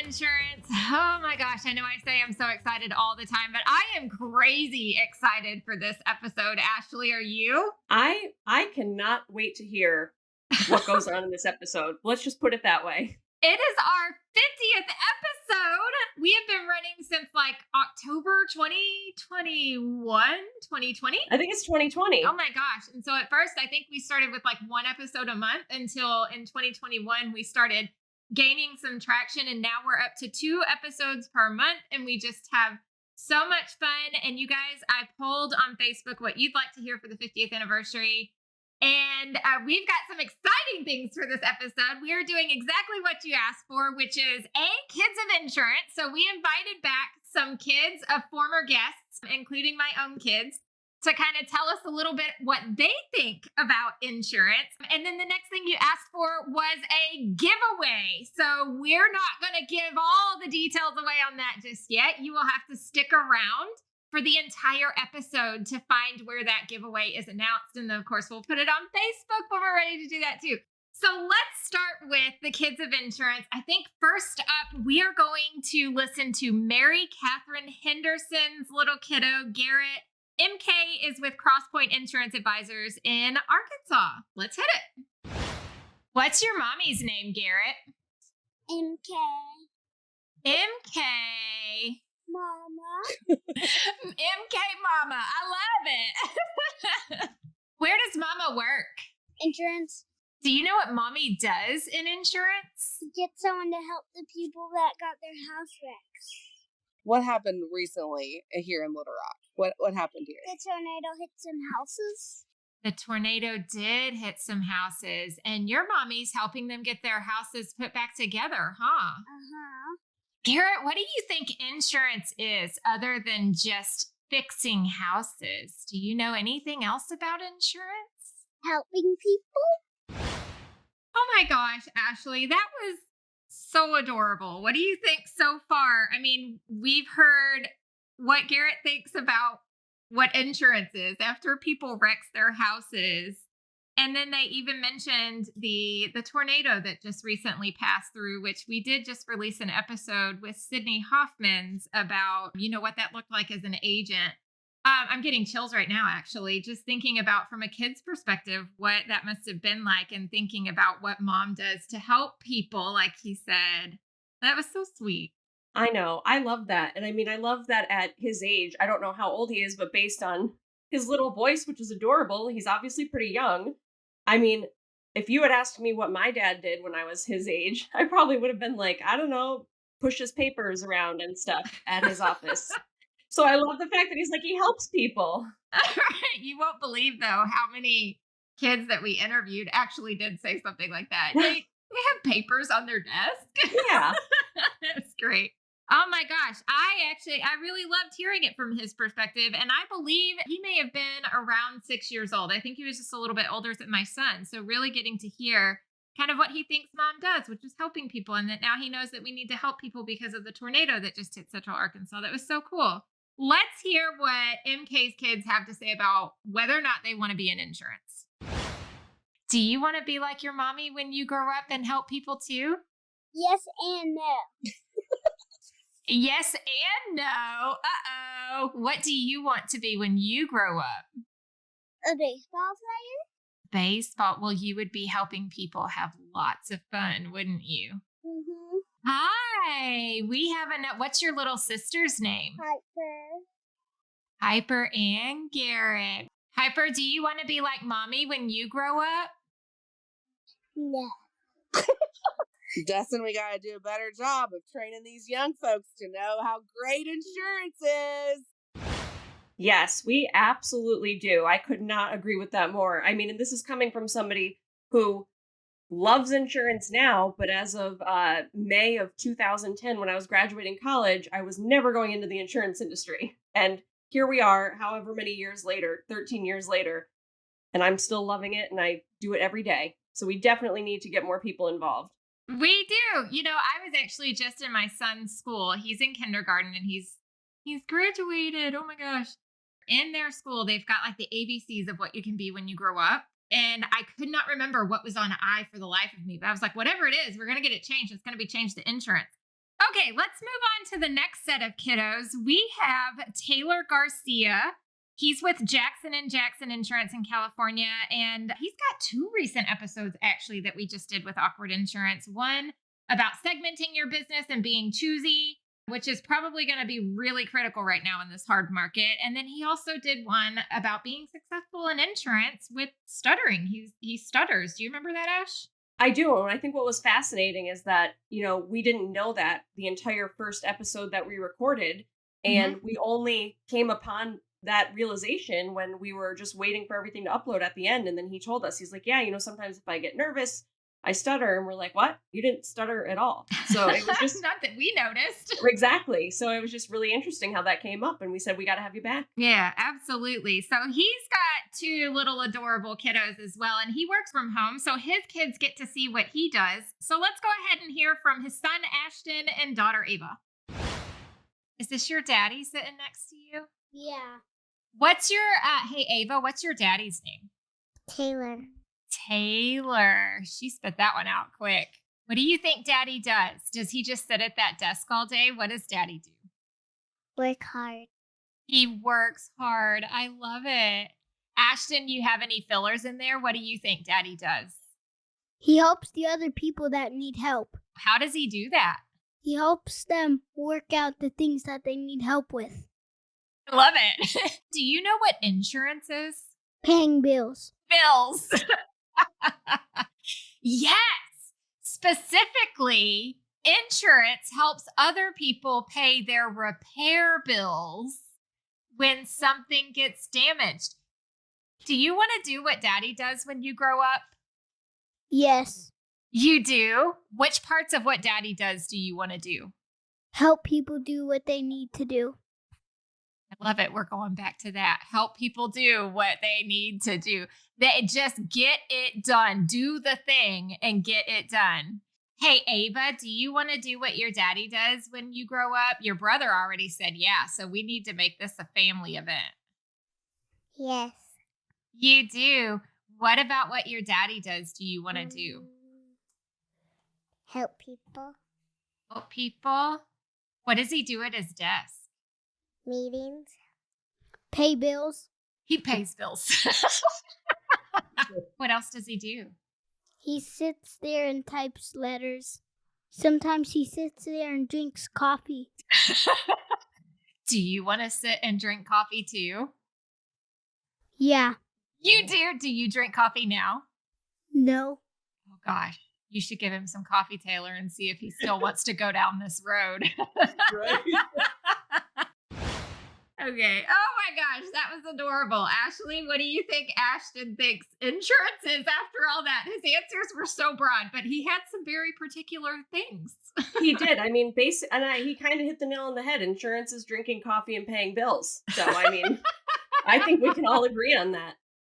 insurance. Oh my gosh, I know I say I'm so excited all the time, but I am crazy excited for this episode. Ashley, are you? I cannot wait to hear what goes on in this episode. Let's just put it that way. It is our 50th episode. We have been running since like October 2021, 2020. I think it's 2020. Oh my gosh. And so at first, I think we started with like one episode a month until in 2021, we started gaining some traction. And now we're up to 2 episodes per month. And we just have so much fun. And you guys, I polled on Facebook what you'd like to hear for the 50th anniversary. And we've got some exciting things for this episode. We are doing exactly what you asked for, which is kids of insurance. So we invited back some kids of former guests, including my own kids, to kind of tell us a little bit what they think about insurance. And then the next thing you asked for was a giveaway. So we're not going to give all the details away on that just yet. You will have to stick around for the entire episode to find where that giveaway is announced. And then, of course, we'll put it on Facebook when we're ready to do that too. So let's start with the kids of insurance. I think first up, we are going to listen to Mary Kathrine Henderson's little kiddo, Garrett. MK is with Crosspoint Insurance Advisors in Arkansas. Let's hit it. What's your mommy's name, Garrett? MK. MK. Mama. MK Mama. I love it. Where does Mama work? Insurance. Do you know what Mommy does in insurance? Get someone to help the people that got their house wrecked. What happened recently here in Little Rock? What happened here? The tornado hit some houses. The tornado did hit some houses, and your mommy's helping them get their houses put back together, huh? Uh-huh. Garrett, what do you think insurance is other than just fixing houses? Do you know anything else about insurance? Helping people. Oh my gosh, Ashley, that was so adorable. What do you think so far? I mean, we've heard what Garrett thinks about what insurance is after people wrecks their houses. And then they even mentioned the tornado that just recently passed through, which we did just release an episode with Sydney Hoffman's about, what that looked like as an agent. I'm getting chills right now, actually, just thinking about from a kid's perspective, what that must have been like and thinking about what mom does to help people, like he said. That was so sweet. I know. I love that. And I mean, I love that at his age, I don't know how old he is, but based on his little voice, which is adorable, he's obviously pretty young. I mean, if you had asked me what my dad did when I was his age, I probably would have been like, I don't know, push his papers around and stuff at his office. So I love the fact that he's like, he helps people. You won't believe, though, how many kids that we interviewed actually did say something like that. They have papers on their desk. Yeah. It's great. Oh my gosh. I really loved hearing it from his perspective. And I believe he may have been around 6 years old. I think he was just a little bit older than my son. So really getting to hear kind of what he thinks mom does, which is helping people. And that now he knows that we need to help people because of the tornado that just hit Central Arkansas. That was so cool. Let's hear what MK's kids have to say about whether or not they want to be in insurance. Do you want to be like your mommy when you grow up and help people too? Yes and no. Yes and no. Uh-oh. What do you want to be when you grow up? A baseball player? Baseball. Well, you would be helping people have lots of fun, wouldn't you? Mm-hmm. Hi. We have what's your little sister's name? Hyper. Hyper and Garrett. Hyper, do you want to be like mommy when you grow up? No. Dustin, we got to do a better job of training these young folks to know how great insurance is. Yes, we absolutely do. I could not agree with that more. I mean, and this is coming from somebody who loves insurance now, but as of May of 2010, when I was graduating college, I was never going into the insurance industry. And here we are, however many years later, 13 years later, and I'm still loving it, and I do it every day. So we definitely need to get more people involved. We do. I was actually just in my son's school. He's in kindergarten and he's graduated. Oh my gosh. In their school, they've got like the ABCs of what you can be when you grow up. And I could not remember what was on I for the life of me. But I was like, whatever it is, we're going to get it changed. It's going to be changed to insurance. Okay, let's move on to the next set of kiddos. We have Taylor Garcia. He's with Jackson and Jackson Insurance in California, and he's got 2 recent episodes actually that we just did with Awkward Insurance. One about segmenting your business and being choosy, which is probably going to be really critical right now in this hard market. And then he also did one about being successful in insurance with stuttering. He stutters. Do you remember that, Ash? I do. And I think what was fascinating is that, we didn't know that the entire first episode that we recorded. And we only came upon that realization when we were just waiting for everything to upload at the end. And then he told us, he's like, yeah, sometimes if I get nervous, I stutter. And we're like, what? You didn't stutter at all. So it was just not that we noticed. Exactly. So it was just really interesting how that came up. And we said, we got to have you back. Yeah, absolutely. So he's got 2 little adorable kiddos as well. And he works from home. So his kids get to see what he does. So let's go ahead and hear from his son, Ashton, and daughter, Ava. Is this your daddy sitting next to you? Yeah. What's your, hey, Ava, what's your daddy's name? Taylor. Taylor. She spit that one out quick. What do you think daddy does? Does he just sit at that desk all day? What does daddy do? Work hard. He works hard. I love it. Ashton, you have any fillers in there? What do you think daddy does? He helps the other people that need help. How does he do that? He helps them work out the things that they need help with. I love it. Do you know what insurance is? Paying bills. Bills. Yes. Specifically, insurance helps other people pay their repair bills when something gets damaged. Do you want to do what daddy does when you grow up? Yes. You do? Which parts of what daddy does do you want to do? Help people do what they need to do. I love it. We're going back to that. Help people do what they need to do. They just get it done. Do the thing and get it done. Hey, Ava, do you want to do what your daddy does when you grow up? Your brother already said yeah, so we need to make this a family event. Yes. You do. What about what your daddy does do you want to do? Help people. Help people? What does he do at his desk? Meetings. Pay bills. He pays bills. What else does he do? He sits there and types letters. Sometimes he sits there and drinks coffee. Do you want to sit and drink coffee too? Yeah. You do. Do you drink coffee now? No. Oh, gosh. You should give him some coffee, Taylor, and see if he still wants to go down this road. Right. Okay. Oh, my gosh. That was adorable. Ashley, what do you think Ashton thinks insurance is after all that? His answers were so broad, but he had some very particular things. He did. I mean, he kind of hit the nail on the head. Insurance is drinking coffee and paying bills. So, I mean, I think we can all agree on that.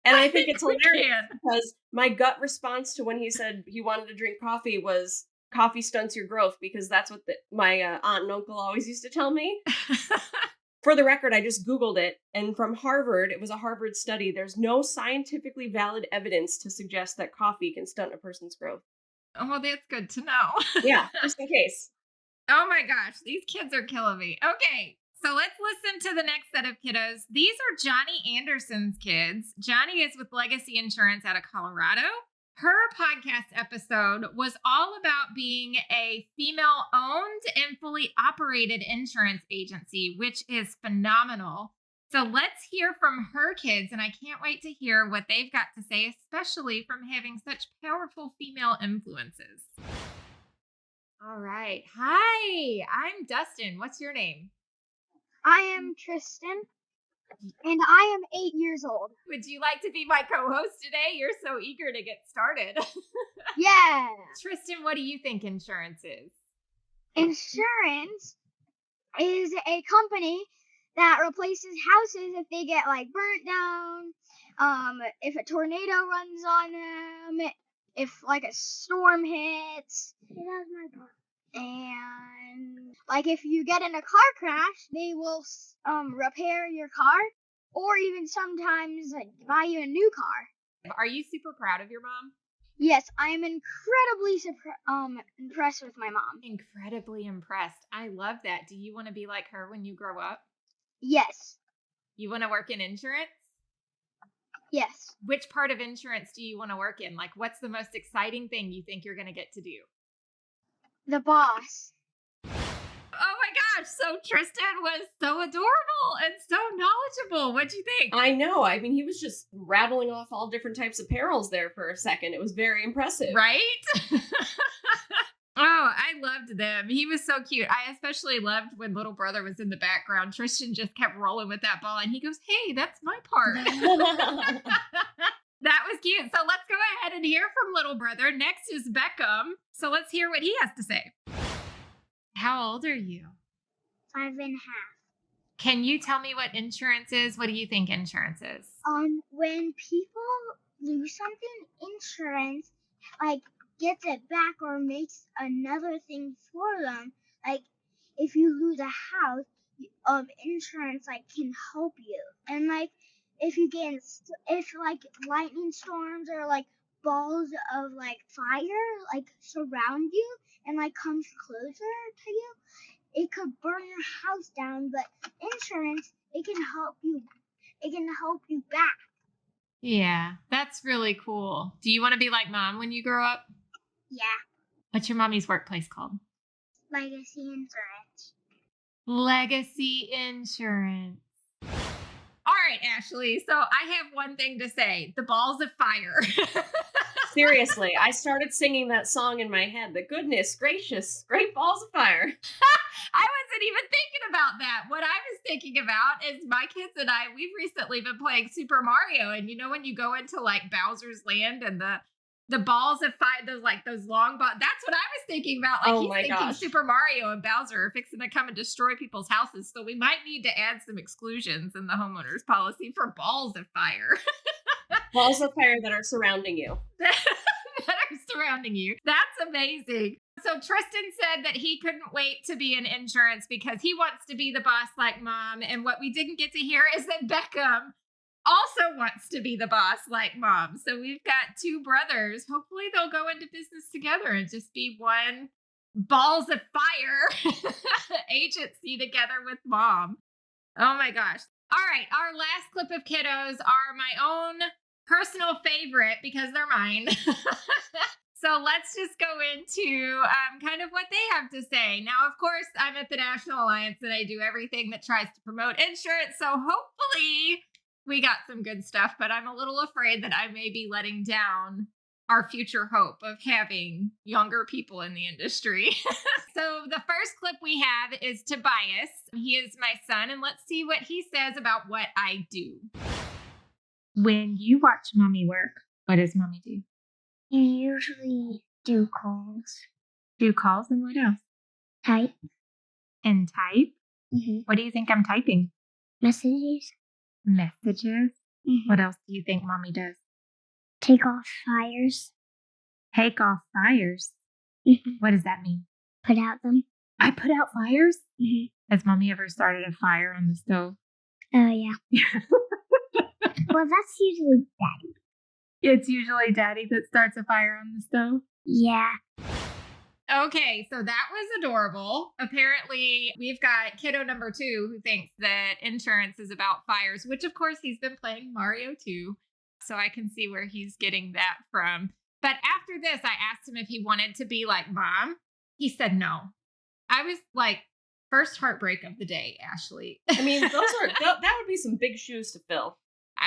And I think it's hilarious because my gut response to when he said he wanted to drink coffee was coffee stunts your growth, because that's what my aunt and uncle always used to tell me. For the record, I just Googled it, and from Harvard, it was a Harvard study, there's no scientifically valid evidence to suggest that coffee can stunt a person's growth. Oh, well, that's good to know. Yeah, just in case. Oh my gosh, these kids are killing me. Okay, so let's listen to the next set of kiddos. These are Jonnie Anderson's kids. Jonnie is with Legacy Insurance out of Colorado. Her podcast episode was all about being a female-owned and fully operated insurance agency, which is phenomenal. So let's hear from her kids, and I can't wait to hear what they've got to say, especially from having such powerful female influences. All right. Hi, I'm Dustin. What's your name? I am Tristan, and I am 8 years old. Would you like to be my co-host today? You're so eager to get started. Yeah. Tristan, what do you think insurance is? Insurance is a company that replaces houses if they get burnt down, if a tornado runs on them, if a storm hits. That's my part. And if you get in a car crash, they will repair your car, or even sometimes buy you a new car. Are you super proud of your mom? Yes, I am incredibly impressed with my mom. Incredibly impressed. I love that. Do you want to be like her when you grow up? Yes. You want to work in insurance? Yes. Which part of insurance do you want to work in? Like, what's the most exciting thing you think you're going to get to do? The boss. Oh my gosh. So Tristan was so adorable and so knowledgeable. What'd you think? I know. I mean, he was just rattling off all different types of perils there for a second. It was very impressive. Right? Oh, I loved them. He was so cute. I especially loved when little brother was in the background. Tristan just kept rolling with that ball and he goes, "Hey, that's my part." That was cute. So let's go ahead and hear from little brother. Next is Beckham. So let's hear what he has to say. How old are you? 5.5. Can you tell me what insurance is? What do you think insurance is? When people lose something, insurance like gets it back or makes another thing for them. Like if you lose a house, insurance like can help you. And like if you get if like lightning storms or like balls of like fire like surround you and like comes closer to you, it could burn your house down. But insurance, it can help you. It can help you back. Yeah, that's really cool. Do you want to be like mom when you grow up? Yeah, What's your mommy's workplace called? legacy insurance. Legacy insurance. All right, Ashley. So I have one thing to say. The balls of fire. Seriously, I started singing that song in my head. The goodness gracious, great balls of fire. I wasn't even thinking about that. What I was thinking about is my kids and I, we've recently been playing Super Mario. And you know, when you go into like Bowser's Land and the balls of fire, those long balls, that's what I was thinking about. Like Oh my he's thinking gosh. Super Mario and Bowser are fixing to come and destroy people's houses. So we might need to add some exclusions in the homeowner's policy for balls of fire. Balls of fire that are surrounding you. that are surrounding you. That's amazing. So Tristan said that he couldn't wait to be in insurance because he wants to be the boss like mom. And what we didn't get to hear is that Beckham also wants to be the boss like mom. So we've got two brothers. Hopefully they'll go into business together and just be one balls of fire agency together with mom. Oh my gosh. All right. Our last clip of kiddos are my own personal favorite because they're mine. So let's just go into kind of what they have to say. Now, of course, I'm at the National Alliance and I do everything that tries to promote insurance. So hopefully we got some good stuff, but I'm a little afraid that I may be letting down our future hope of having younger people in the industry. So the first clip we have is Tobias. He is my son, and let's see what he says about what I do. When you watch mommy work, what does mommy do? You usually do calls. Do calls and what else? Type. And type? Mm-hmm. What do you think I'm typing? Messages. Messages? Mm-hmm. What else do you think mommy does? Take off fires. Take off fires? Mm-hmm. What does that mean? Put out them. I put out fires? Mm-hmm. Has mommy ever started a fire on the stove? Oh, yeah. Well, that's usually Daddy. It's usually Daddy that starts a fire on the stove? Yeah. Okay, so that was adorable. Apparently, we've got kiddo number 2 who thinks that insurance is about fires, which of course he's been playing Mario 2. So I can see where he's getting that from. But after this, I asked him if he wanted to be like mom. He said no. I was like, first heartbreak of the day, Ashley. I mean, that would be some big shoes to fill.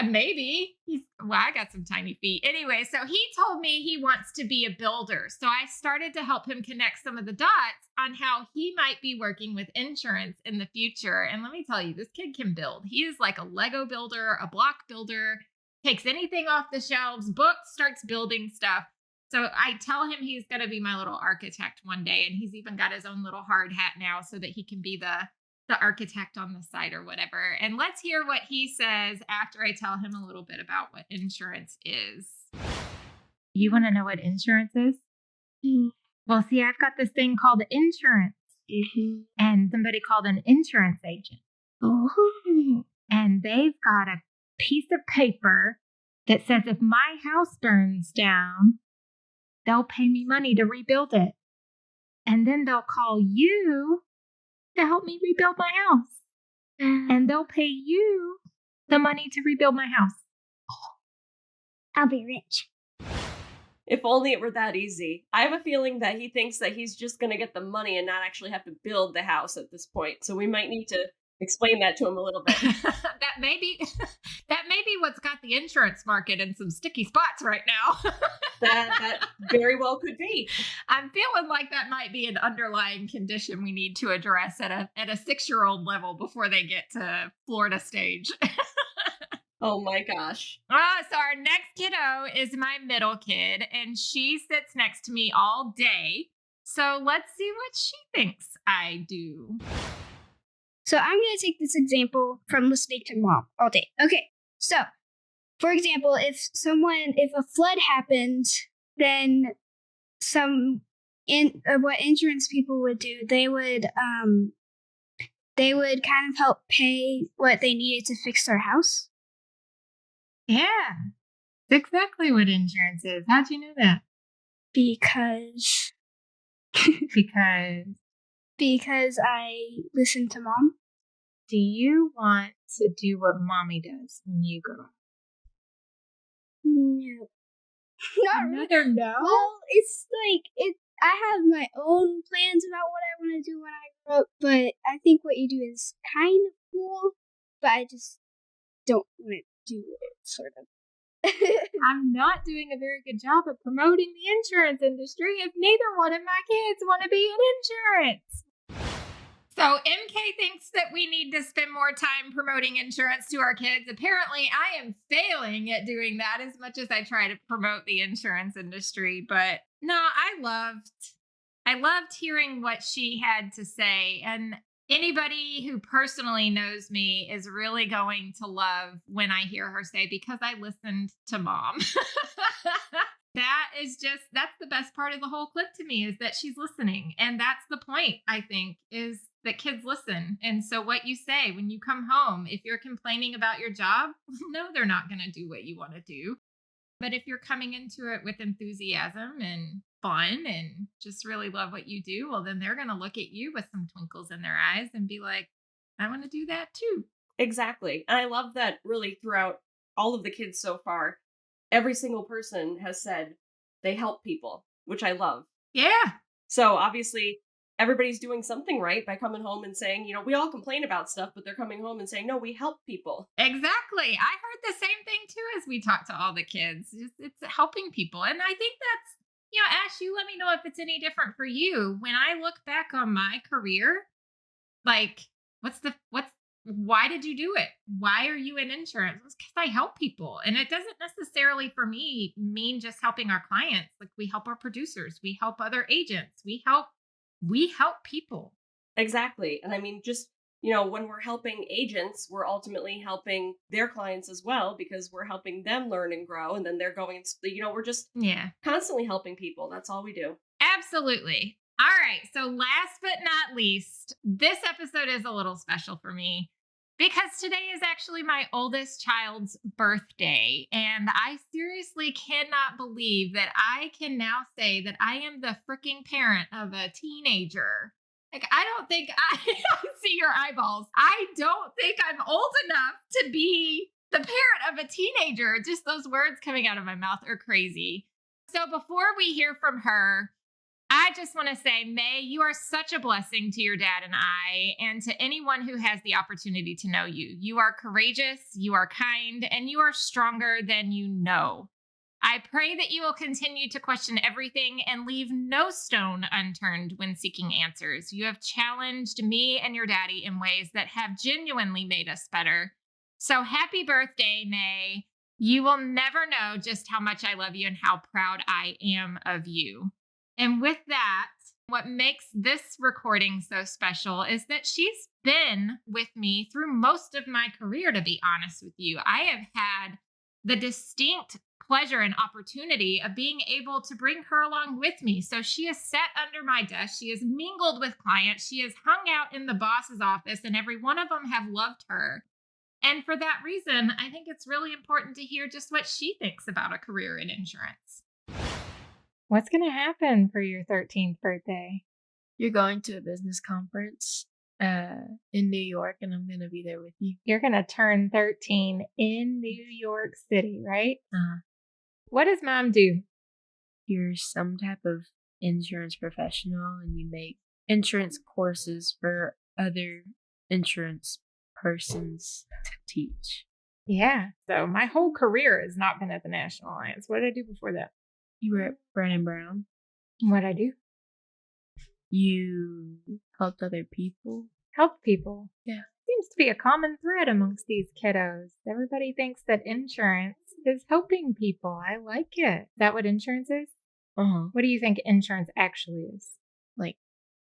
Maybe. I got some tiny feet. Anyway, so he told me he wants to be a builder. So I started to help him connect some of the dots on how he might be working with insurance in the future. And let me tell you, this kid can build. He is like a Lego builder, a block builder, takes anything off the shelves, books, starts building stuff. So I tell him he's going to be my little architect one day. And he's even got his own little hard hat now so that he can be the architect on the side or whatever. And let's hear what he says after I tell him a little bit about what insurance is. You want to know what insurance is? Mm-hmm. Well, see, I've got this thing called insurance. Mm-hmm. And somebody called an insurance agent. Oh. And they've got a piece of paper that says if my house burns down, they'll pay me money to rebuild it. And then they'll call you to help me rebuild my house. And they'll pay you the money to rebuild my house. I'll be rich. If only it were that easy. I have a feeling that he thinks that he's just going to get the money and not actually have to build the house at this point. So we might need to explain that to him a little bit. that may be what's got the insurance market in some sticky spots right now. that very well could be. I'm feeling like that might be an underlying condition we need to address at a 6-year-old level before they get to Florida stage. Oh my gosh. So our next kiddo is my middle kid, and she sits next to me all day. So let's see what she thinks I do. So I'm going to take this example from listening to mom all day. Okay, so for example, if a flood happened, then what insurance people would do, they would kind of help pay what they needed to fix their house. Yeah, that's exactly what insurance is. How'd you know that? Because I listened to mom. Do you want to do what mommy does when you grow up? No. Not really. No. Well, it's like I have my own plans about what I want to do when I grow up, but I think what you do is kind of cool, but I just don't want to do it, sort of. I'm not doing a very good job of promoting the insurance industry if neither one of my kids want to be in insurance. So MK thinks that we need to spend more time promoting insurance to our kids. Apparently, I am failing at doing that as much as I try to promote the insurance industry. But no, I loved hearing what she had to say. And anybody who personally knows me is really going to love when I hear her say, because I listened to mom. That's the best part of the whole clip to me, is that she's listening. And that's the point, I think, is that kids listen. And so what you say when you come home, if you're complaining about your job, no, they're not going to do what you want to do. But if you're coming into it with enthusiasm and fun and just really love what you do, well, then they're going to look at you with some twinkles in their eyes and be like, I want to do that too. Exactly. And I love that really throughout all of the kids so far, every single person has said they help people, which I love. Yeah. So obviously everybody's doing something right by coming home and saying, we all complain about stuff, but they're coming home and saying, no, we help people. Exactly. I heard the same thing too as we talked to all the kids. It's helping people. And I think that's, Ash, you let me know if it's any different for you. When I look back on my career, like, why did you do it? Why are you in insurance? It's because I help people. And it doesn't necessarily for me mean just helping our clients. Like, we help our producers, we help other agents, we help people. Exactly. And I mean, just, when we're helping agents, we're ultimately helping their clients as well, because we're helping them learn and grow. And then they're going, we're just constantly helping people. That's all we do. Absolutely. All right. So last but not least, this episode is a little special for me because today is actually my oldest child's birthday. And I seriously cannot believe that I can now say that I am the freaking parent of a teenager. Like, I don't think I see your eyeballs. I don't think I'm old enough to be the parent of a teenager. Just those words coming out of my mouth are crazy. So before we hear from her, I just want to say, May, you are such a blessing to your dad and I, and to anyone who has the opportunity to know you. You are courageous, you are kind, and you are stronger than you know. I pray that you will continue to question everything and leave no stone unturned when seeking answers. You have challenged me and your daddy in ways that have genuinely made us better. So happy birthday, May. You will never know just how much I love you and how proud I am of you. And with that, what makes this recording so special is that she's been with me through most of my career, to be honest with you. I have had the distinct pleasure and opportunity of being able to bring her along with me. So she has sat under my desk. She has mingled with clients. She has hung out in the boss's office, and every one of them have loved her. And for that reason, I think it's really important to hear just what she thinks about a career in insurance. What's going to happen for your 13th birthday? You're going to a business conference in New York, and I'm going to be there with you. You're going to turn 13 in New York City, right? What does Mom do? You're some type of insurance professional, and you make insurance courses for other insurance persons to teach. Yeah. So my whole career has not been at the National Alliance. What did I do before that? You were at Brown & Brown. What did I do? You helped other people. Help people. Yeah. Seems to be a common thread amongst these kiddos. Everybody thinks that insurance is helping people. I like it. Is that what insurance is? What do you think insurance actually is? Like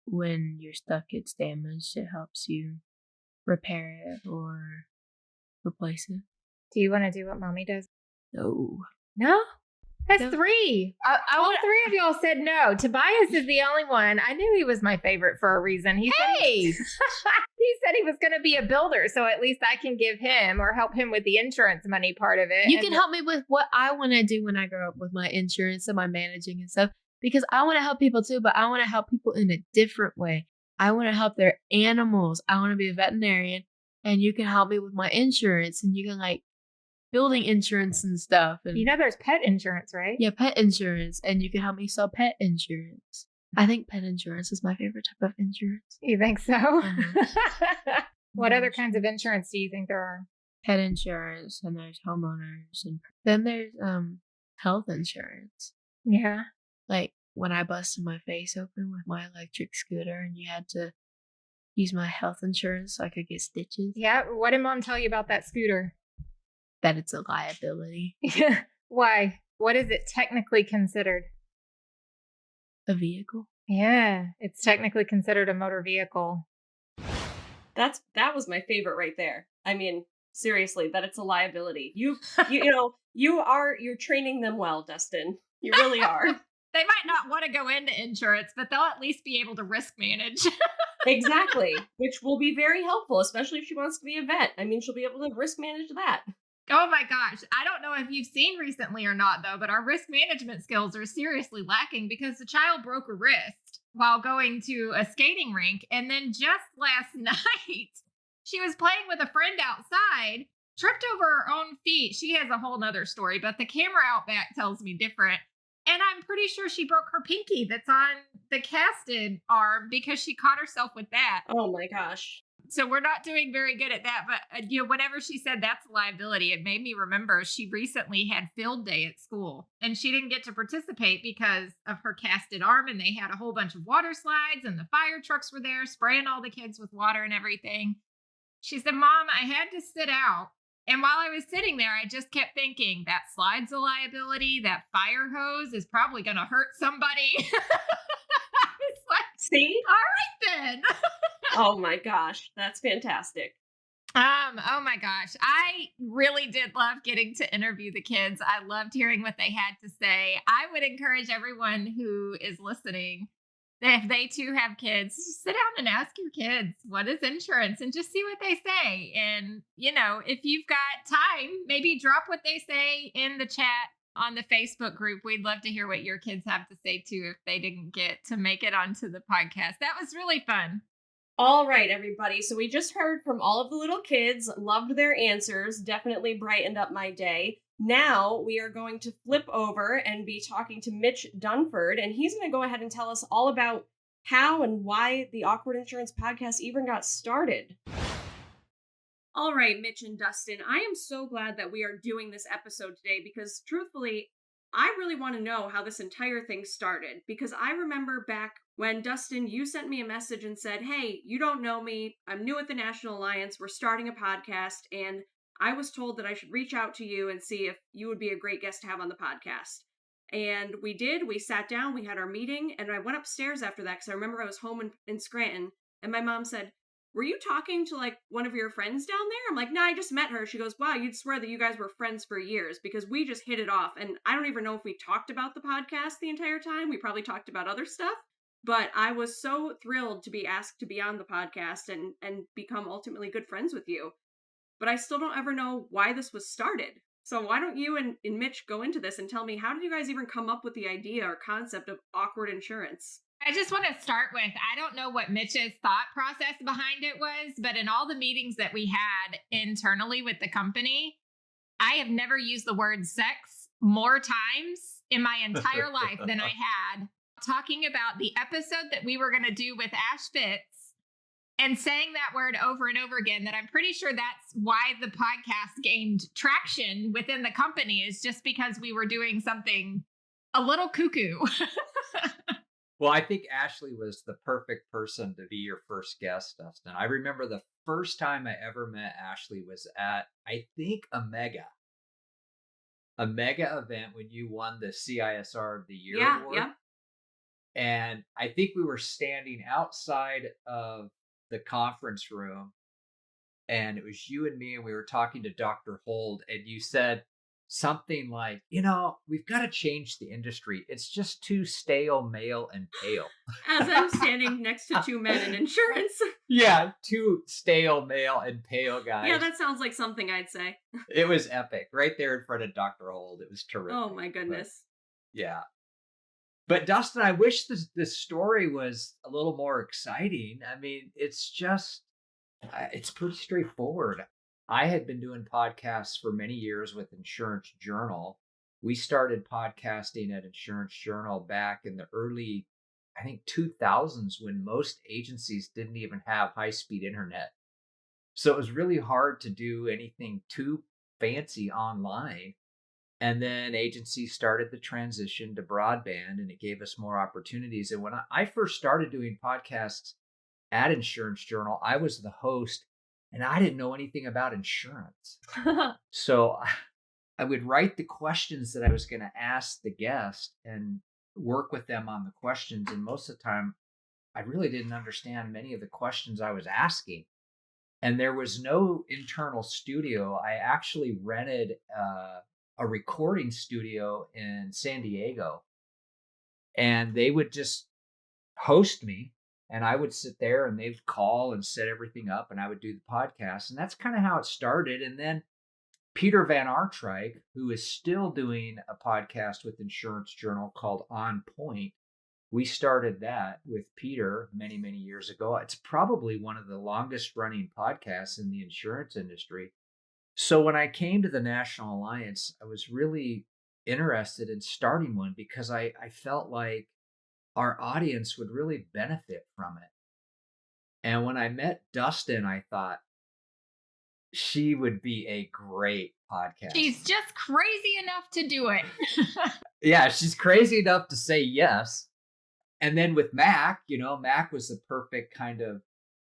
when your stuff gets damaged, it helps you repair it or replace it. Do you want to do what Mommy does? No. No? That's No. 3. All 3 of y'all said no. Tobias is the only one. I knew he was my favorite for a reason. He said he said he was going to be a builder, so at least I can give him or help him with the insurance money part of it. You can help me with what I want to do when I grow up with my insurance and my managing and stuff, because I want to help people too, but I want to help people in a different way. I want to help their animals. I want to be a veterinarian, and you can help me with my insurance, and you can like building insurance and stuff. And You know there's pet insurance, right? yeah, pet insurance, and you can help me sell pet insurance. I think pet insurance is my favorite type of insurance. You think so? What other Yes. kinds of insurance do you think there are? Pet insurance, and there's homeowners, and then there's health insurance. Yeah. Like when I busted my face open with my electric scooter, and you had to use my health insurance so I could get stitches. Yeah. What did Mom tell you about that scooter? That it's a liability. Why? What is it technically considered? A vehicle. Yeah, it's technically considered a motor vehicle. That was my favorite right there. I mean, seriously, that it's a liability. You know, you're training them well, Dustin. You really are. They might not want to go into insurance, but they'll at least be able to risk manage. Exactly, which will be very helpful, especially if she wants to be a vet. I mean, she'll be able to risk manage that. Oh my gosh. I don't know if you've seen recently or not, though, but our risk management skills are seriously lacking because the child broke a wrist while going to a skating rink. And then just last night, she was playing with a friend outside, tripped over her own feet. She has a whole nother story, but the camera out back tells me different. And I'm pretty sure she broke her pinky that's on the casted arm because she caught herself with that. Oh my gosh. So we're not doing very good at that. But, whenever she said that's a liability, it made me remember she recently had field day at school and she didn't get to participate because of her casted arm. And they had a whole bunch of water slides and the fire trucks were there spraying all the kids with water and everything. She said, Mom, I had to sit out. And while I was sitting there, I just kept thinking that slide's a liability. That fire hose is probably going to hurt somebody. I was like, See? all right then. Oh my gosh, that's fantastic. Oh my gosh. I really did love getting to interview the kids. I loved hearing what they had to say. I would encourage everyone who is listening that if they too have kids, just sit down and ask your kids, what is insurance? And just see what they say. And, if you've got time, maybe drop what they say in the chat on the Facebook group. We'd love to hear what your kids have to say too if they didn't get to make it onto the podcast. That was really fun. All right, everybody. So we just heard from all of the little kids, loved their answers, definitely brightened up my day. Now we are going to flip over and be talking to Mitch Dunford, and he's going to go ahead and tell us all about how and why the Awkward Insurance Podcast even got started. All right, Mitch and Dustin, I am so glad that we are doing this episode today because, truthfully, I really want to know how this entire thing started, because I remember back when, Dustin, you sent me a message and said, hey, you don't know me, I'm new at the National Alliance, we're starting a podcast, and I was told that I should reach out to you and see if you would be a great guest to have on the podcast. And we did, we sat down, we had our meeting, and I went upstairs after that because I remember I was home in Scranton, and my mom said, were you talking to like one of your friends down there? I'm like, no, I just met her. She goes, wow, you'd swear that you guys were friends for years because we just hit it off. And I don't even know if we talked about the podcast the entire time. We probably talked about other stuff. But I was so thrilled to be asked to be on the podcast and become ultimately good friends with you. But I still don't ever know why this was started. So why don't you and Mitch go into this and tell me, how did you guys even come up with the idea or concept of awkward insurance? I just want to start with, I don't know what Mitch's thought process behind it was, but in all the meetings that we had internally with the company, I have never used the word sex more times in my entire life than I had talking about the episode that we were going to do with Ash Fitz and saying that word over and over again, that I'm pretty sure that's why the podcast gained traction within the company, is just because we were doing something a little cuckoo. Well, I think Ashley was the perfect person to be your first guest, Dustin. I remember the first time I ever met Ashley was at, I think, a mega event when you won the CISR of the Year award. Yeah. And I think we were standing outside of the conference room, and it was you and me, and we were talking to Dr. Hold, and you said something like, we've got to change the industry. It's just too stale, male, and pale. As I'm standing next to two men in insurance. Yeah, two stale, male, and pale guys. Yeah, that sounds like something I'd say. It was epic. Right there in front of Dr. Hold. It was terrific. Oh, my goodness. But, yeah. But Dustin, I wish this story was a little more exciting. I mean, it's pretty straightforward. I had been doing podcasts for many years with Insurance Journal. We started podcasting at Insurance Journal back in the early, I think, 2000s, when most agencies didn't even have high-speed internet. So it was really hard to do anything too fancy online. And then agencies started the transition to broadband, and it gave us more opportunities. And when I first started doing podcasts at Insurance Journal, I was the host, and I didn't know anything about insurance. So I would write the questions that I was going to ask the guest and work with them on the questions. And most of the time, I really didn't understand many of the questions I was asking. And there was no internal studio. I actually rented a recording studio in San Diego, and they would just host me, and I would sit there, and they'd call and set everything up, and I would do the podcast. And that's kind of how it started. And then Peter Van Artreich, who is still doing a podcast with Insurance Journal called On Point, we started that with Peter many, many years ago. It's probably one of the longest running podcasts in the insurance industry. So when I came to the National Alliance, I was really interested in starting one because I felt like our audience would really benefit from it. And when I met Dustyne, I thought she would be a great podcast. She's just crazy enough to do it. Yeah, she's crazy enough to say yes. And then with Mac, Mac was the perfect kind of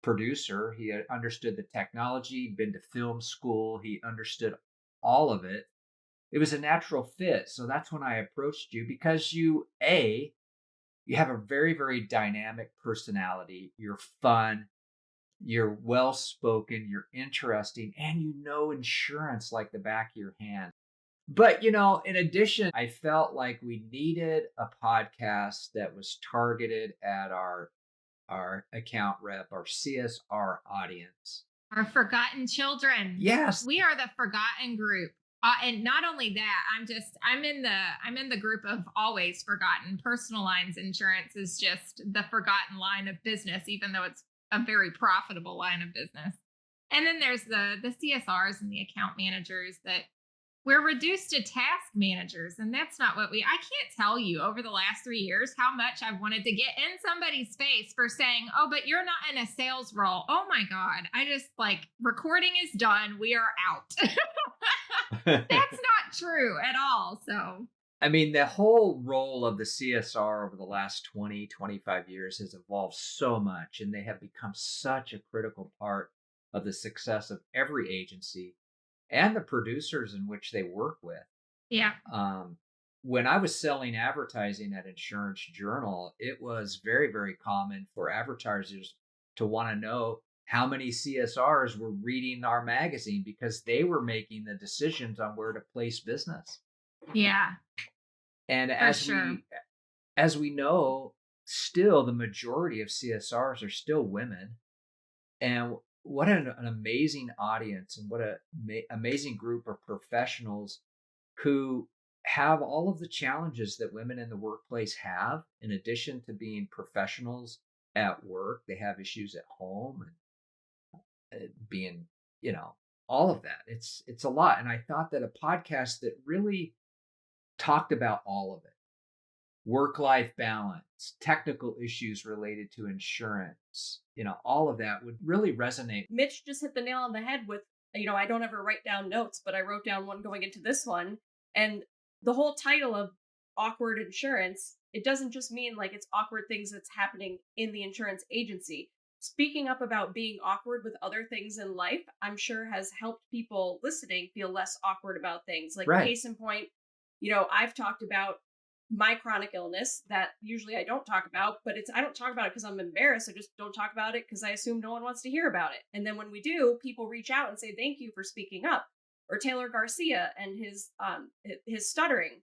producer. He understood the technology, he'd been to film school, he understood all of it. It was a natural fit. So that's when I approached you, because you have a very, very dynamic personality. You're fun, you're well-spoken, you're interesting, and you know insurance like the back of your hand. But, in addition, I felt like we needed a podcast that was targeted at our account rep, our CSR audience. Our forgotten children. Yes. We are the forgotten group. And not only that, I'm in the group of always forgotten. Personal lines insurance is just the forgotten line of business, even though it's a very profitable line of business. And then there's the CSRs and the account managers that we're reduced to task managers. And that's not what I can't tell you over the last 3 years how much I've wanted to get in somebody's face for saying, oh, but you're not in a sales role. Oh my God. I just recording is done. We are out. That's not true at all. So, I mean, the whole role of the CSR over the last 20, 25 years has evolved so much, and they have become such a critical part of the success of every agency and the producers in which they work with. Yeah. When I was selling advertising at Insurance Journal, it was very, very common for advertisers to want to know how many CSRs were reading our magazine, because they were making the decisions on where to place business. Yeah. And as we know, still the majority of CSRs are still women. And what an amazing audience, and what a amazing group of professionals who have all of the challenges that women in the workplace have. In addition to being professionals at work, they have issues at home, and being, all of that. It's a lot. And I thought that a podcast that really talked about all of it, work-life balance, technical issues related to insurance, all of that would really resonate. Mitch just hit the nail on the head with, I don't ever write down notes, but I wrote down one going into this one. And the whole title of awkward insurance, it doesn't just mean like it's awkward things that's happening in the insurance agency. Speaking up about being awkward with other things in life, I'm sure has helped people listening feel less awkward about things. Like, Right. case in point, I've talked about my chronic illness that usually I don't talk about, but I don't talk about it because I'm embarrassed. I just don't talk about it because I assume no one wants to hear about it. And then when we do, people reach out and say, thank you for speaking up. Or Taylor Garcia and his stuttering.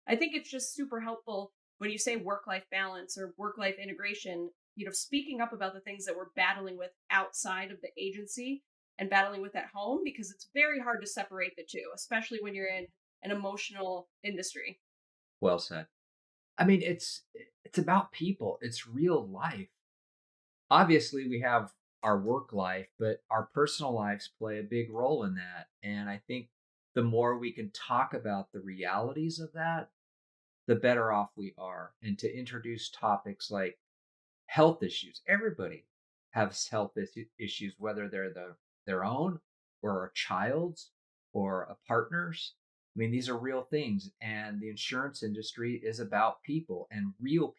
I think it's just super helpful when you say work-life balance or work-life integration, speaking up about the things that we're battling with outside of the agency and battling with at home, because it's very hard to separate the two, especially when you're in an emotional industry. Well said. I mean, it's about people. It's real life. Obviously, we have our work life, but our personal lives play a big role in that. And I think the more we can talk about the realities of that, the better off we are. And to introduce topics like health issues. Everybody has health issues, whether they're their own or a child's or a partner's. I mean, these are real things, and the insurance industry is about people and real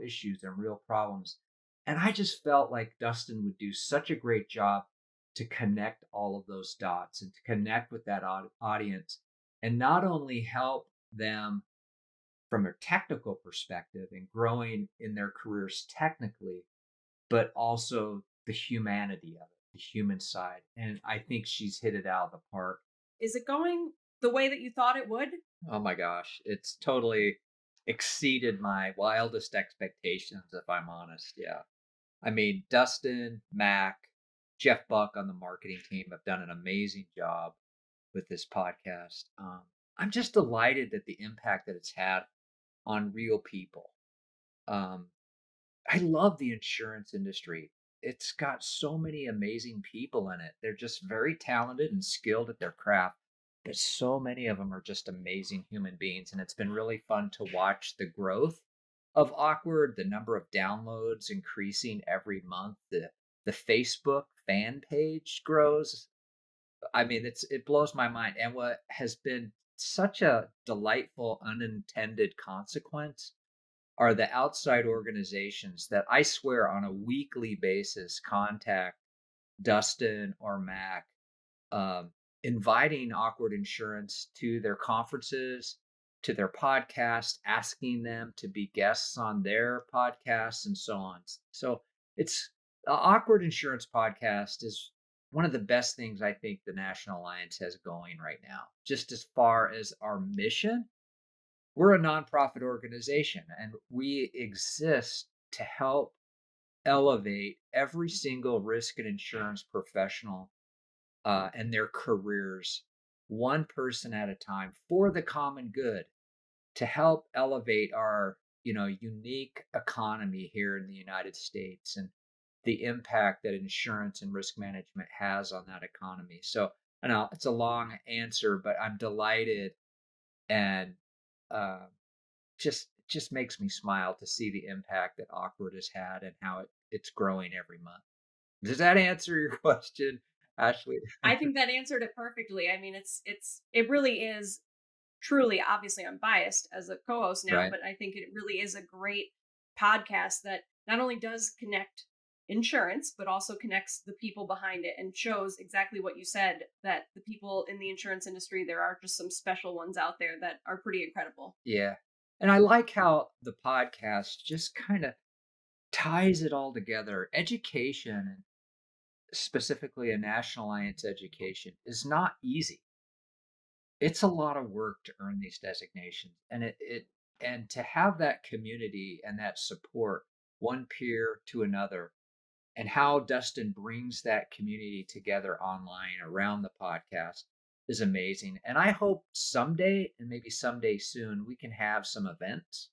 issues and real problems. And I just felt like Dustyne would do such a great job to connect all of those dots and to connect with that audience, and not only help them from a technical perspective and growing in their careers technically, but also the humanity of it, the human side. And I think she's hit it out of the park. Is it going the way that you thought it would? Oh my gosh, it's totally exceeded my wildest expectations, if I'm honest. Yeah. I mean, Dustyne, Mac, Jeff Buck on the marketing team have done an amazing job with this podcast. I'm just delighted at the impact that it's had on real people. I love the insurance industry. It's got so many amazing people in it. They're just very talented and skilled at their craft, but so many of them are just amazing human beings. And it's been really fun to watch the growth of Awkward, the number of downloads increasing every month. The Facebook fan page grows. I mean, it blows my mind. And what has been such a delightful unintended consequence are the outside organizations that I swear on a weekly basis contact Dustyne or Mac, inviting Awkward Insurance to their conferences, to their podcast, asking them to be guests on their podcasts, and so on. So it's the Awkward Insurance podcast is one of the best things I think the National Alliance has going right now. Just as far as our mission, we're a nonprofit organization, and we exist to help elevate every single risk and insurance professional and their careers, one person at a time, for the common good, to help elevate our unique economy here in the United States and the impact that insurance and risk management has on that economy. So I know it's a long answer, but I'm delighted, and just makes me smile to see the impact that Awkward has had and how it's growing every month. Does that answer your question, Ashley? I think that answered it perfectly. I mean, it really is truly, obviously I'm biased as a co-host now, Right. but I think it really is a great podcast that not only does connect insurance, but also connects the people behind it and shows exactly what you said, that the people in the insurance industry, there are just some special ones out there that are pretty incredible. Yeah. And I like how the podcast just kind of ties it all together. Education, and specifically a National Alliance education, is not easy. It's a lot of work to earn these designations, and and to have that community and that support, one peer to another, and how Dustin brings that community together online around the podcast is amazing. And I hope someday, and maybe someday soon, we can have some events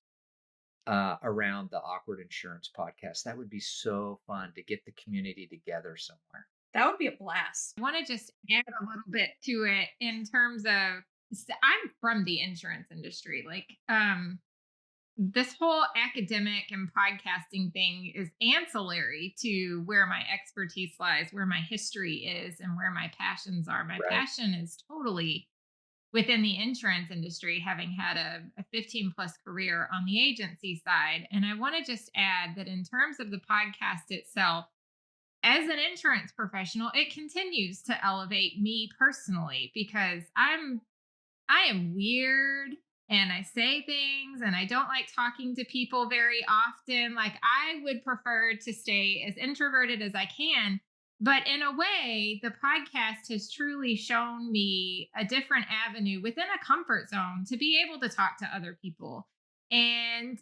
around the Awkward Insurance podcast. That would be so fun to get the community together somewhere. That would be a blast. I want to just add a little bit to it in terms of I'm from the insurance industry. Like, this whole academic and podcasting thing is ancillary to where my expertise lies, where my history is, and where my passions are. My Right. passion is totally within the insurance industry, having had a 15 plus career on the agency side. And I want to just add that in terms of the podcast itself, as an insurance professional, it continues to elevate me personally because I am weird and I say things and I don't like talking to people very often. Like, I would prefer to stay as introverted as I can. But in a way, the podcast has truly shown me a different avenue within a comfort zone to be able to talk to other people. And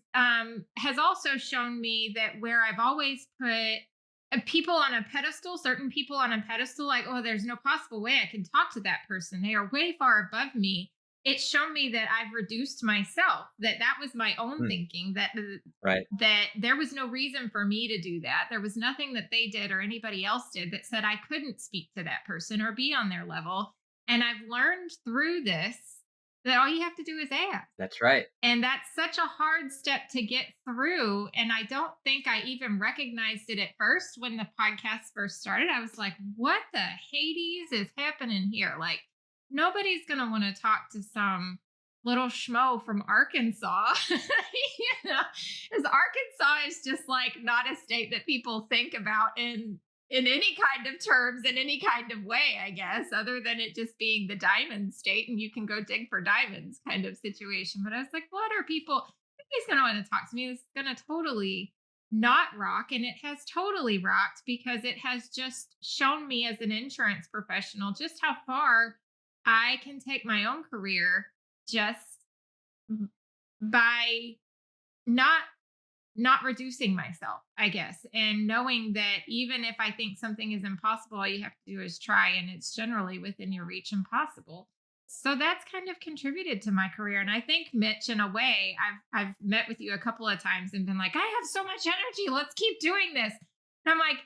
has also shown me that where I've always put people on a pedestal, certain people on a pedestal, like, oh, there's no possible way I can talk to that person. They are way far above me. It's shown me that I've reduced myself, that was my own thinking, that Right. that there was no reason for me to do that. There was nothing that they did or anybody else did that said I couldn't speak to that person or be on their level. And I've learned through this that all you have to do is ask. That's right. And that's such a hard step to get through. And I don't think I even recognized it at first when the podcast first started. I was like, what the Hades is happening here? Like, nobody's going to want to talk to some little schmo from Arkansas, because Arkansas is just like not a state that people think about in any kind of terms, in any kind of way, I guess, other than it just being the diamond state and you can go dig for diamonds kind of situation. But I was like, what are people? Nobody's going to want to talk to me. This is going to totally not rock. And it has totally rocked because it has just shown me as an insurance professional just how far I can take my own career just by not reducing myself, I guess, and knowing that even if I think something is impossible, all you have to do is try, and it's generally within your reach and possible. So that's kind of contributed to my career. And I think, Mitch, in a way, I've met with you a couple of times and been like, I have so much energy. Let's keep doing this. And I'm like,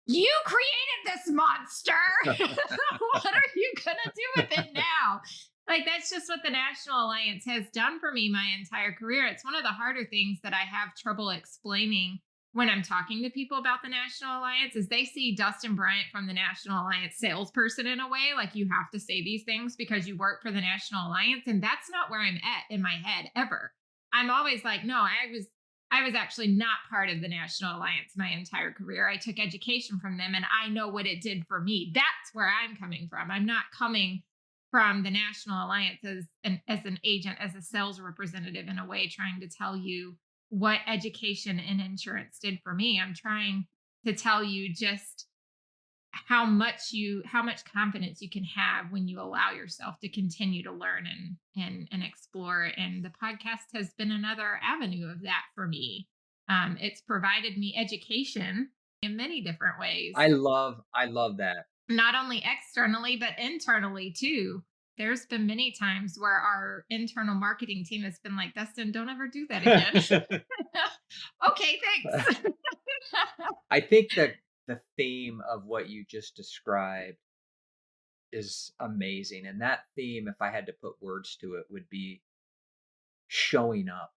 you created this monster. What are you going to do with it now? Like, that's just what the National Alliance has done for me my entire career. It's one of the harder things that I have trouble explaining when I'm talking to people about the National Alliance is they see Dustyne Bryant from the National Alliance salesperson in a way, like you have to say these things because you work for the National Alliance. And that's not where I'm at in my head ever. I'm always like, no, I was actually not part of the National Alliance my entire career. I took education from them and I know what it did for me. That's where I'm coming from. I'm not coming from the National Alliance as an agent, as a sales representative in a way, trying to tell you what education in insurance did for me. I'm trying to tell you just how much confidence you can have when you allow yourself to continue to learn and explore. And the podcast has been another avenue of that for me. It's provided me education in many different ways. I love that. Not only externally, but internally too. There's been many times where our internal marketing team has been like, Dustin, don't ever do that again. Okay, thanks. I think that the theme of what you just described is amazing. And that theme, if I had to put words to it, would be showing up.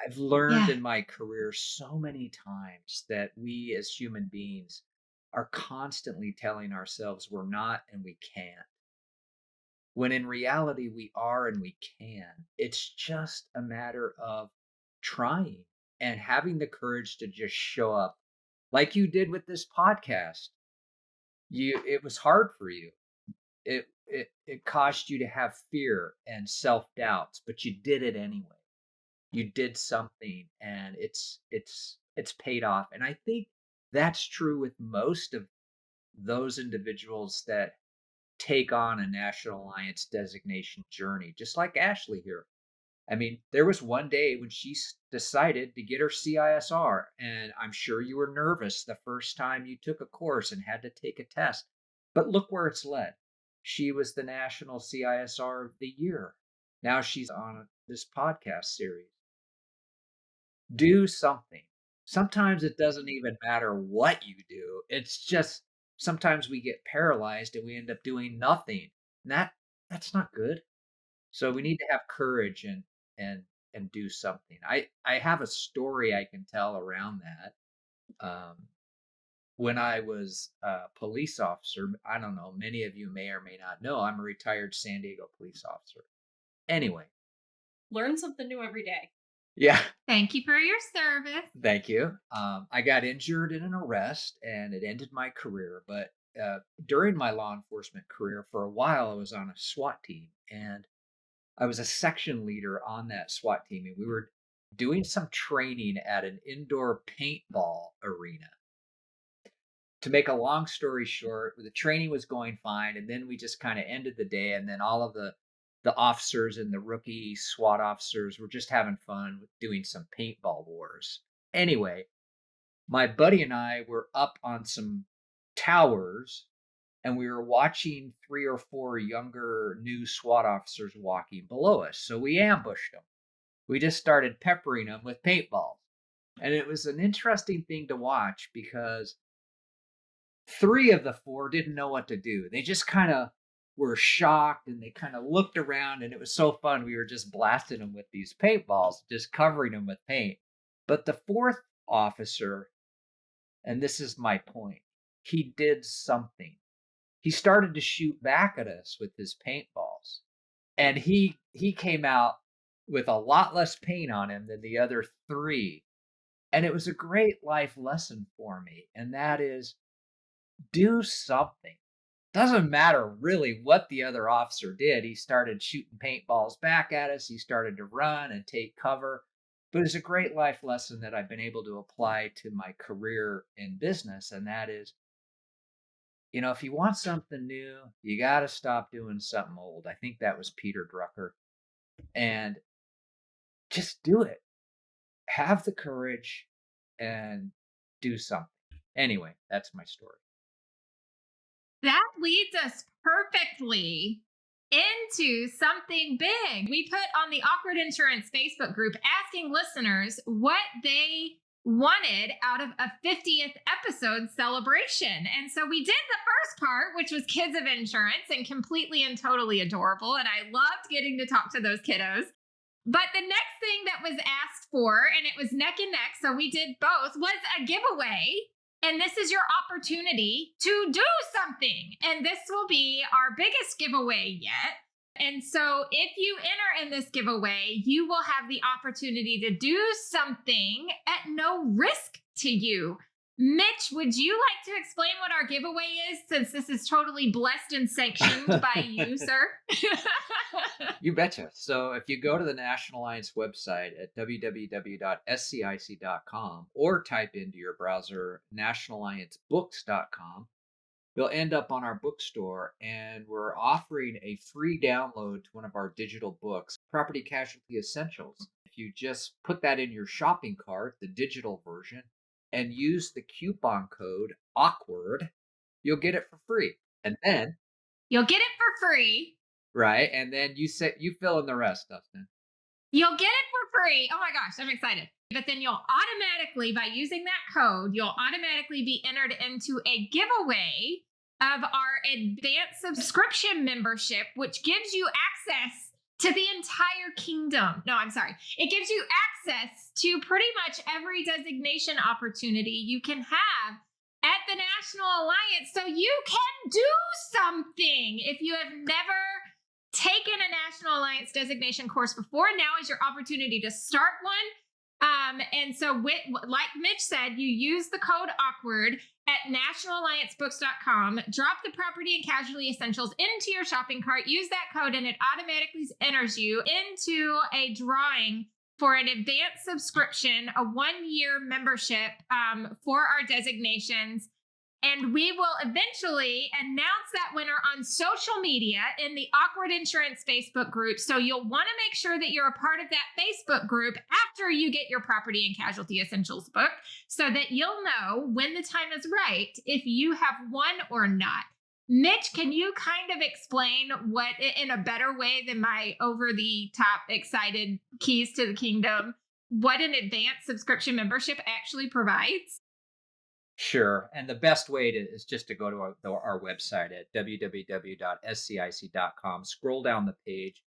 I've learned in my career so many times that we as human beings are constantly telling ourselves we're not and we can't. When in reality, we are and we can. It's just a matter of trying and having the courage to just show up like you did with this podcast. It was hard for you. It caused you to have fear and self-doubts, but you did it anyway. You did something and it's paid off. And I think that's true with most of those individuals that take on a National Alliance designation journey, just like Ashley here. I mean, there was one day when she decided to get her CISR, and I'm sure you were nervous the first time you took a course and had to take a test. But look where it's led. She was the National CISR of the Year. Now she's on this podcast series. Do something. Sometimes it doesn't even matter what you do. It's just sometimes we get paralyzed and we end up doing nothing. And that's not good. So we need to have courage and and do something. I have a story I can tell around that. When I was a police officer, I don't know, many of you may or may not know, I'm a retired San Diego police officer. Anyway, Learn something new every day. yeah, Thank you for your service. thank you. I got injured in an arrest and it ended my career. But during my law enforcement career, for a while, I was on a SWAT team and I was a section leader on that SWAT team. And we were doing some training at an indoor paintball arena. To make a long story short, the training was going fine. And then we just kind of ended the day. And then all of the officers and the rookie SWAT officers were just having fun with doing some paintball wars. Anyway, my buddy and I were up on some towers and we were watching 3 or 4 younger new SWAT officers walking below us. So we ambushed them. We just started peppering them with paintballs. And it was an interesting thing to watch because 3 of the 4 didn't know what to do. They just kind of were shocked and they kind of looked around and it was so fun. We were just blasting them with these paintballs, just covering them with paint. But the 4th officer, and this is my point, he did something. He started to shoot back at us with his paintballs. And he came out with a lot less paint on him than the other 3. And it was a great life lesson for me. And that is, do something. Doesn't matter really what the other officer did. He started shooting paintballs back at us. He started to run and take cover. But it's a great life lesson that I've been able to apply to my career in business. And that is, if you want something new, you got to stop doing something old. I think that was Peter Drucker. And just do it. Have the courage and do something. Anyway, that's my story. That leads us perfectly into something big. We put on the Awkward Insurance Facebook group asking listeners what they wanted out of a 50th episode celebration. And so we did the first part, which was Kids of Insurance, and completely and totally adorable. And I loved getting to talk to those kiddos. But the next thing that was asked for, and it was neck and neck, so we did both, was a giveaway. And this is your opportunity to do something. And this will be our biggest giveaway yet. And so if you enter in this giveaway, you will have the opportunity to do something at no risk to you. Mitch, would you like to explain what our giveaway is, since this is totally blessed and sanctioned by you, sir? You betcha. So if you go to the National Alliance website at www.scic.com or type into your browser nationalalliancebooks.com, you'll end up on our bookstore, and we're offering a free download to one of our digital books, Property Casualty Essentials. If you just put that in your shopping cart, the digital version, and use the coupon code AWKWARD, you'll get it for free. And then You'll get it for free. right, and then you fill in the rest, Dustin. You'll get it for free. Oh my gosh, I'm excited. But then you'll automatically, by using that code, you'll automatically be entered into a giveaway of our advanced subscription membership, which gives you access to the entire kingdom. No, I'm sorry. It gives you access to pretty much every designation opportunity you can have at the National Alliance. So you can do something. If you have never taken a National Alliance designation course before, now is your opportunity to start one. And so like Mitch said, you use the code AWKWARD at nationalalliancebooks.com, drop the Property and Casualty Essentials into your shopping cart, use that code, and it automatically enters you into a drawing for an advanced subscription, a 1-year membership for our designations. And we will eventually announce that winner on social media in the Awkward Insurance Facebook group. So you'll want to make sure that you're a part of that Facebook group after you get your Property and Casualty Essentials book so that you'll know when the time is right if you have won or not. Mitch, can you kind of explain what, in a better way than my over-the-top excited keys to the kingdom, what an advanced subscription membership actually provides? Sure. And the best way is just to go to our website at www.scic.com. Scroll down the page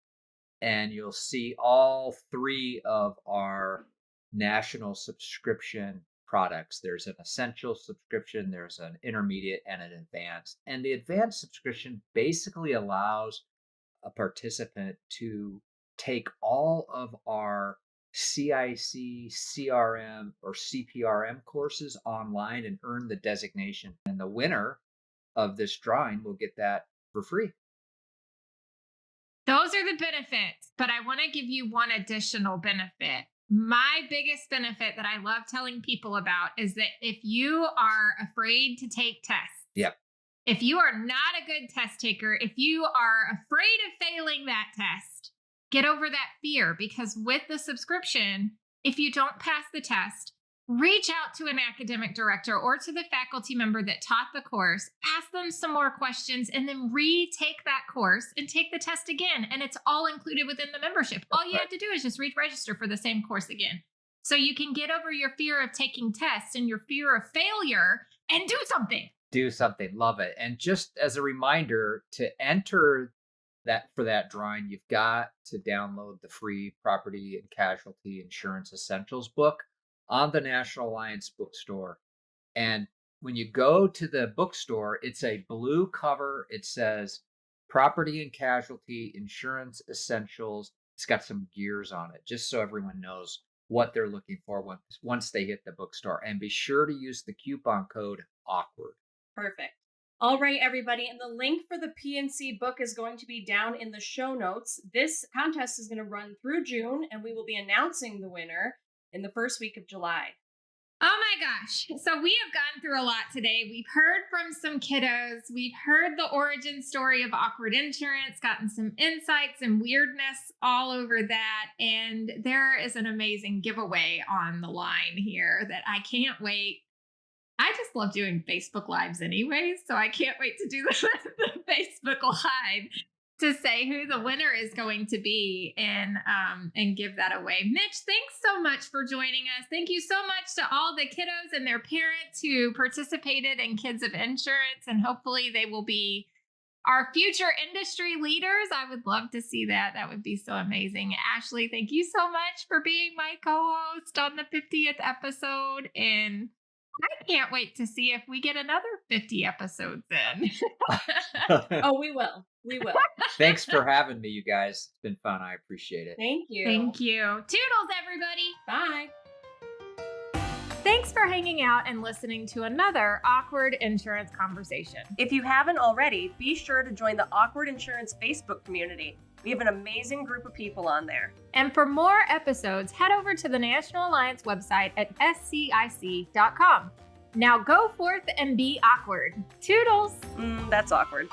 and you'll see all three of our national subscription products. There's an essential subscription, there's an intermediate, and an advanced. And the advanced subscription basically allows a participant to take all of our CIC, CRM, or CPRM courses online and earn the designation. And the winner of this drawing will get that for free. Those are the benefits, but I want to give you one additional benefit. My biggest benefit that I love telling people about is that if you are afraid to take tests, yep. If you are not a good test taker, if you are afraid of failing that test, get over that fear, because with the subscription, if you don't pass the test, reach out to an academic director or to the faculty member that taught the course, ask them some more questions, and then retake that course and take the test again. And it's all included within the membership. All you have to do is just re-register for the same course again. So you can get over your fear of taking tests and your fear of failure and do something. Do something. Love it. And just as a reminder, to enter that for that drawing, you've got to download the free Property and Casualty Insurance Essentials book on the National Alliance bookstore. And when you go to the bookstore, it's a blue cover. It says Property and Casualty Insurance Essentials. It's got some gears on it, just so everyone knows what they're looking for once they hit the bookstore. And be sure to use the coupon code AWKWARD. Perfect. All right, everybody, and the link for the PNC book is going to be down in the show notes. This contest is going to run through June, and we will be announcing the winner in the first week of July. Oh my gosh. So we have gone through a lot today. We've heard from some kiddos. We've heard the origin story of awkward insurance, gotten some insights and weirdness all over that. And there is an amazing giveaway on the line here that I can't wait. I just love doing Facebook Lives anyways, so I can't wait to do the Facebook Live to say who the winner is going to be and give that away. Mitch, thanks so much for joining us. Thank you so much to all the kiddos and their parents who participated in Kids of Insurance, and hopefully they will be our future industry leaders. I would love to see that. That would be so amazing. Ashley, thank you so much for being my co-host on the 50th episode, and I can't wait to see if we get another 50 episodes in. Oh, we will. We will. Thanks for having me, you guys. It's been fun. I appreciate it. Thank you. Thank you. Toodles, everybody. Bye. Thanks for hanging out and listening to another Awkward Insurance Conversation. If you haven't already, be sure to join the Awkward Insurance Facebook community. We have an amazing group of people on there. And for more episodes, head over to the National Alliance website at scic.com. Now go forth and be awkward. Toodles! That's awkward.